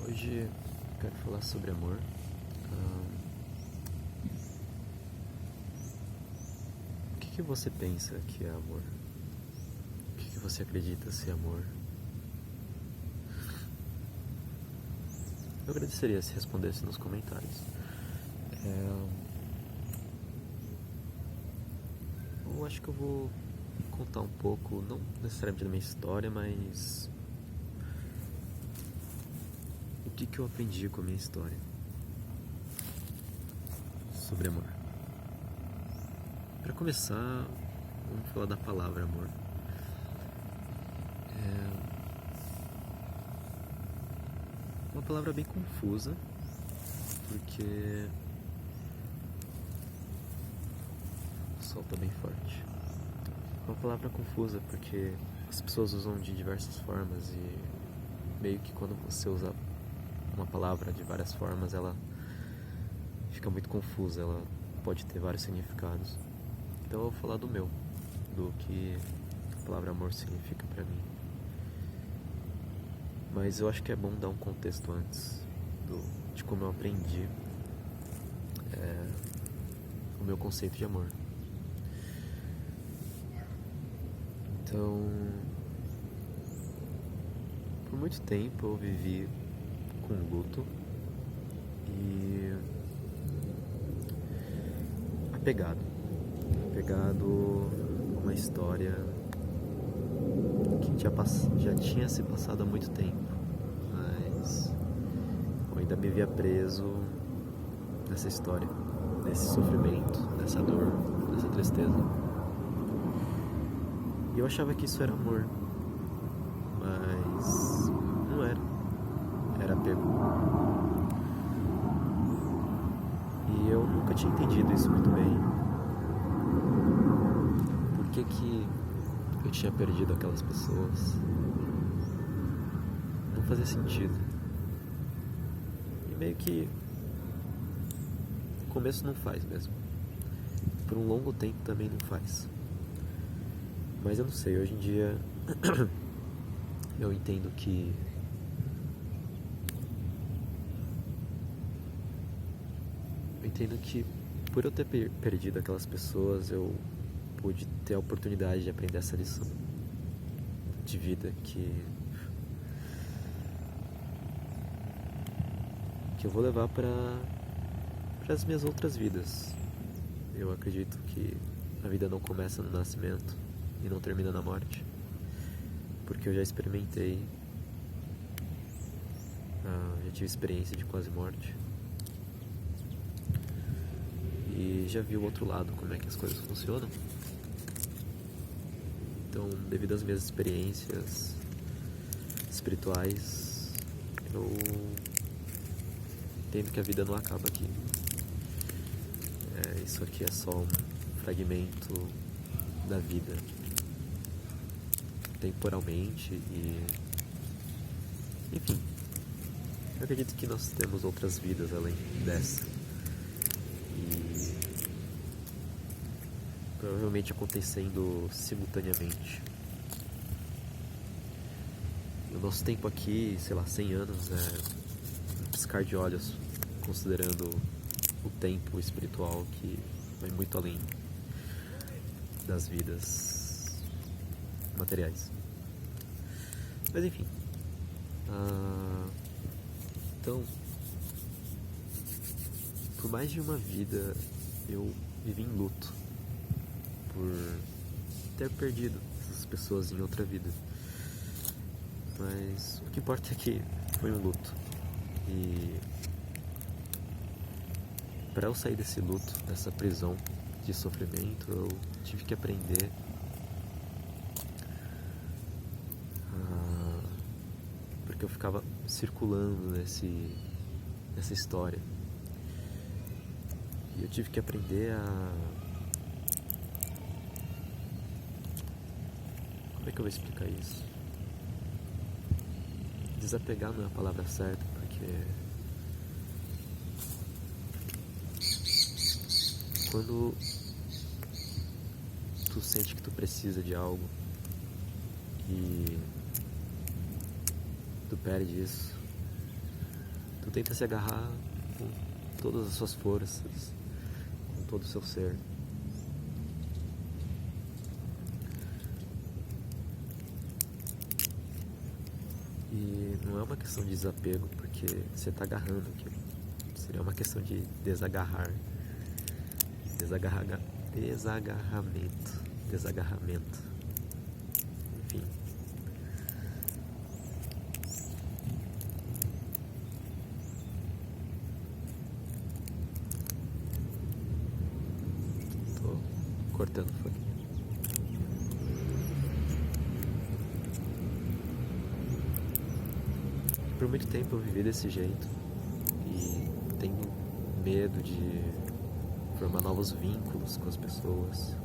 Hoje eu quero falar sobre amor. O que você pensa que é amor? O que você acredita ser amor? Eu agradeceria se respondesse nos comentários. Eu acho que eu vou contar um pouco, não necessariamente da minha história, mas o que eu aprendi com a minha história sobre amor. Para começar, vamos falar da palavra amor. Uma palavra bem confusa, porque o sol tá bem forte. Uma palavra confusa porque as pessoas usam de diversas formas e meio que quando você usa uma palavra de várias formas, ela fica muito confusa, ela pode ter vários significados. Então eu vou falar do meu, do que a palavra amor significa pra mim. Mas eu acho que é bom dar um contexto antes de como eu aprendi o meu conceito de amor. Então, por muito tempo eu vivi com luto e apegado a uma história que já tinha se passado há muito tempo, mas eu ainda me via preso nessa história, nesse sofrimento, nessa dor, nessa tristeza. E eu achava que isso era amor, mas não era. Era apego. E eu nunca tinha entendido isso muito bem. Por que eu tinha perdido aquelas pessoas? Não fazia sentido. E meio que no começo não faz mesmo. Por um longo tempo também não faz. Mas eu não sei, hoje em dia eu entendo que por eu ter perdido aquelas pessoas, eu pude ter a oportunidade de aprender essa lição de vida que eu vou levar para as minhas outras vidas. Eu acredito que a vida não começa no nascimento e não termina na morte, porque eu já experimentei, já tive experiência de quase morte e já vi o outro lado, como é que as coisas funcionam. Então, devido às minhas experiências espirituais, eu entendo que a vida não acaba aqui. Isso aqui é só um fragmento da vida, temporalmente, e enfim, eu acredito que nós temos outras vidas além dessa, e provavelmente acontecendo simultaneamente. O nosso tempo aqui, sei lá, 100 anos é um piscar de olhos, considerando o tempo espiritual que vai muito além das vidas materiais. Mas enfim, então, por mais de uma vida eu vivi em luto por ter perdido essas pessoas em outra vida. Mas o que importa é que foi um luto. E para eu sair desse luto, dessa prisão de sofrimento, eu tive que aprender porque eu ficava circulando nessa história. E eu tive que aprender como é que eu vou explicar isso? Desapegar não é a palavra certa, porque quando tu sente que tu precisa de algo e tu perde isso, tu tenta se agarrar com todas as suas forças, com todo o seu ser. E não é uma questão de desapego, porque você está agarrando aquilo. Seria uma questão de desagarrar. Desagarramento. Enfim. Tô cortando fogo. Por muito tempo eu vivi desse jeito e tenho medo de formar novos vínculos com as pessoas,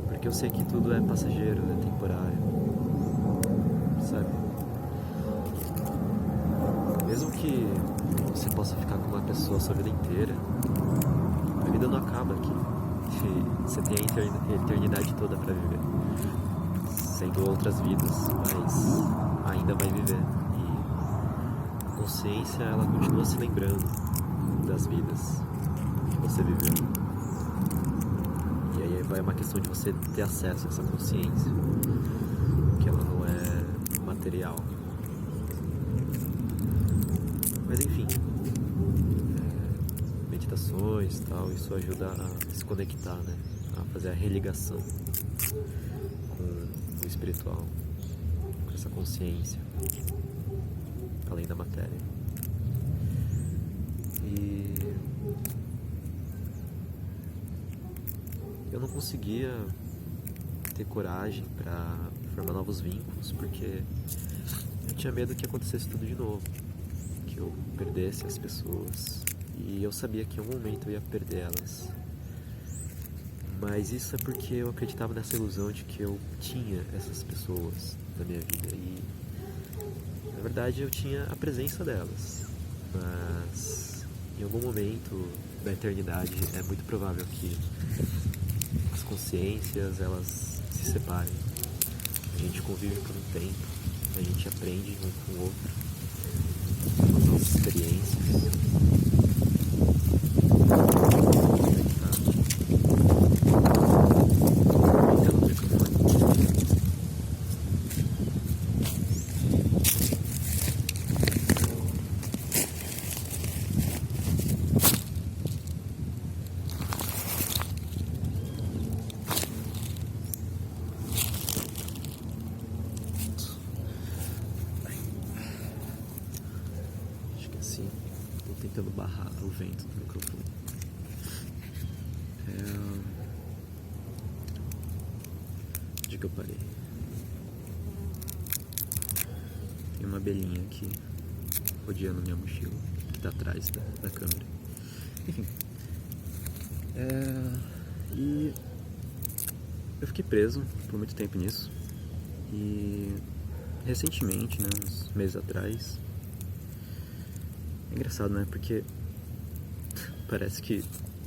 porque eu sei que tudo é passageiro, é temporário, sabe? Mesmo que você possa ficar com uma pessoa a sua vida inteira, a vida não acaba aqui. Você tem a eternidade toda pra viver, sendo outras vidas, mas ainda vai viver. E a consciência, ela continua se lembrando das vidas que você viveu. E aí vai uma questão de você ter acesso a essa consciência, que ela não é material. Mas enfim, meditações e tal, isso ajuda a se conectar, né? A fazer a religação com o espiritual, com essa consciência, além da matéria. E eu não conseguia ter coragem para formar novos vínculos, porque eu tinha medo que acontecesse tudo de novo, que eu perdesse as pessoas, e eu sabia que em algum momento eu ia perder elas. Mas isso é porque eu acreditava nessa ilusão de que eu tinha essas pessoas na minha vida, e na verdade eu tinha a presença delas, mas em algum momento da eternidade é muito provável que as consciências, elas se separem. A gente convive por um tempo, a gente aprende um com o outro, com as nossas experiências. Tentando barrar o vento do microfone. Onde que eu parei? Tem uma abelhinha aqui rodeando minha mochila, que tá atrás da câmera. Enfim. E eu fiquei preso por muito tempo nisso. E recentemente, né, uns meses atrás, é engraçado, né? Porque parece que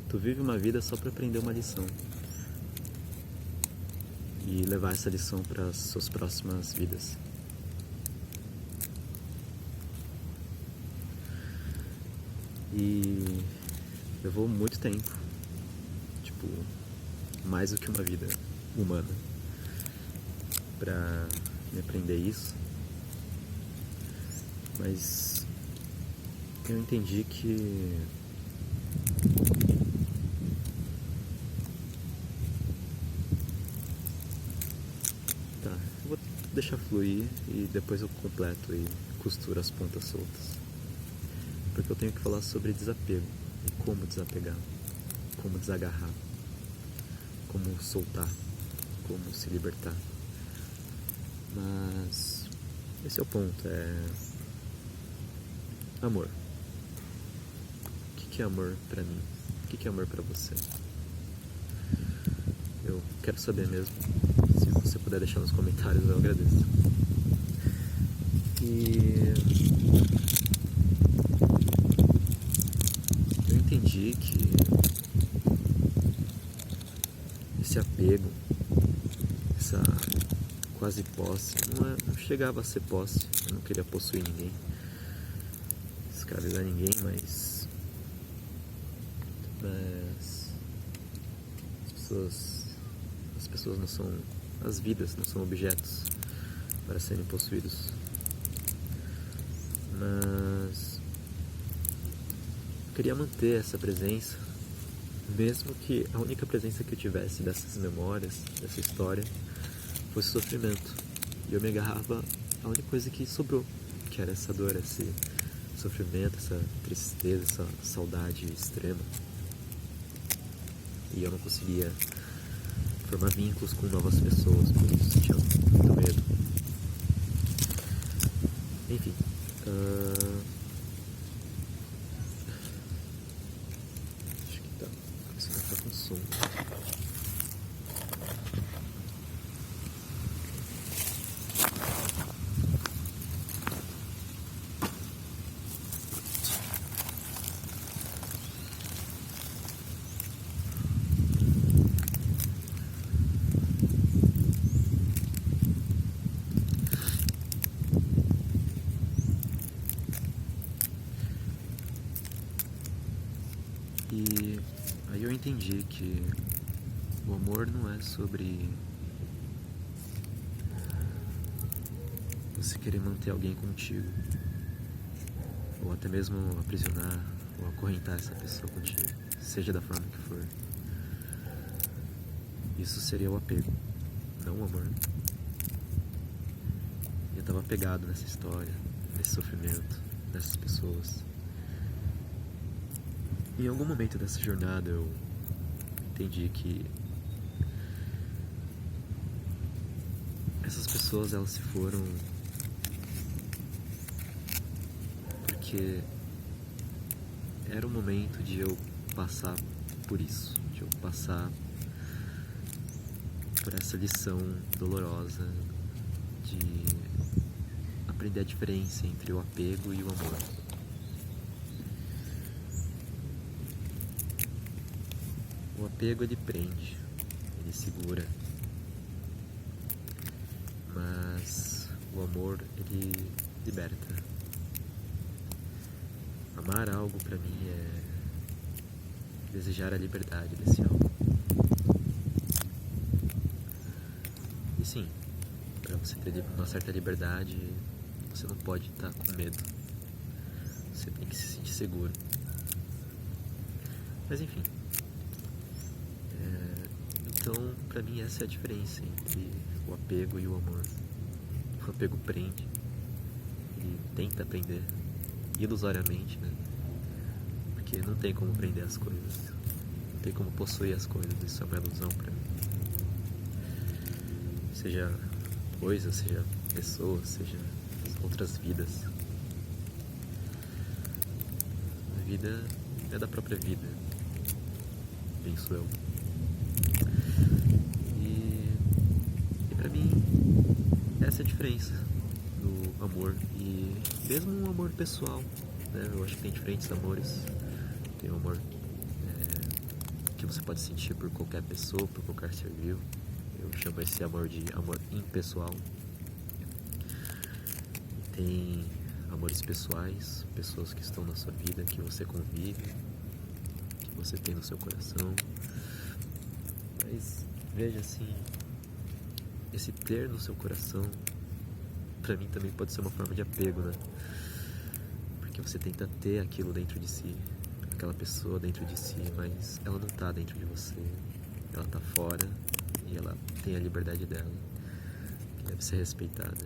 tu vive uma vida só pra aprender uma lição e levar essa lição para as suas próximas vidas. E levou muito tempo, tipo, mais do que uma vida humana, pra me aprender isso. Mas eu entendi que eu vou deixar fluir e depois eu completo e costuro as pontas soltas, porque eu tenho que falar sobre desapego e como desapegar, como desagarrar, como soltar, como se libertar. Mas esse é o ponto, é amor. O que é amor pra mim? O que é amor pra você? Eu quero saber mesmo. Se você puder deixar nos comentários, eu agradeço. E eu entendi que esse apego, essa quase posse, não chegava a ser posse, eu não queria possuir ninguém, escravizar ninguém, mas as pessoas não são, as vidas não são objetos para serem possuídos. Mas eu queria manter essa presença, mesmo que a única presença que eu tivesse dessas memórias, dessa história, fosse sofrimento. E eu me agarrava à única coisa que sobrou, que era essa dor, esse sofrimento, essa tristeza, essa saudade extrema. E eu não conseguia formar vínculos com novas pessoas, por isso tinha muito medo. Enfim. Acho que tá começando a ficar com sono. E aí eu entendi que o amor não é sobre você querer manter alguém contigo, ou até mesmo aprisionar ou acorrentar essa pessoa contigo, seja da forma que for. Isso seria o apego, não o amor. Eu estava apegado nessa história, nesse sofrimento, nessas pessoas. Em algum momento dessa jornada eu entendi que essas pessoas, elas se foram porque era o momento de eu passar por isso, de eu passar por essa lição dolorosa de aprender a diferença entre o apego e o amor. O apego, ele prende, ele segura, mas o amor, ele liberta. Amar algo pra mim é desejar a liberdade desse algo. E sim, pra você ter uma certa liberdade, você não pode estar com medo. Você tem que se sentir seguro. Mas enfim. Então, pra mim, essa é a diferença entre o apego e o amor. O apego prende, ele tenta prender, ilusoriamente, né? Porque não tem como prender as coisas, não tem como possuir as coisas, isso é uma ilusão pra mim. Seja coisa, seja pessoa, seja outras vidas. A vida é da própria vida, penso eu. E pra mim, essa é a diferença do amor, e mesmo um amor pessoal, né? Eu acho que tem diferentes amores. Tem um amor que você pode sentir por qualquer pessoa, por qualquer ser vivo. Eu chamo esse amor de amor impessoal. Tem amores pessoais, pessoas que estão na sua vida, que você convive, que você tem no seu coração. Mas veja assim, esse ter no seu coração, pra mim também pode ser uma forma de apego, né? Porque você tenta ter aquilo dentro de si, aquela pessoa dentro de si, mas ela não tá dentro de você, ela tá fora e ela tem a liberdade dela, que deve ser respeitada.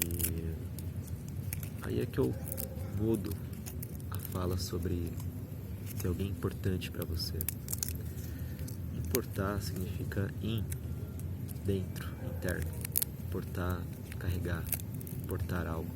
E aí é que eu mudo a fala sobre ter alguém importante pra você. Importar significa dentro, interno. Portar, carregar, portar algo.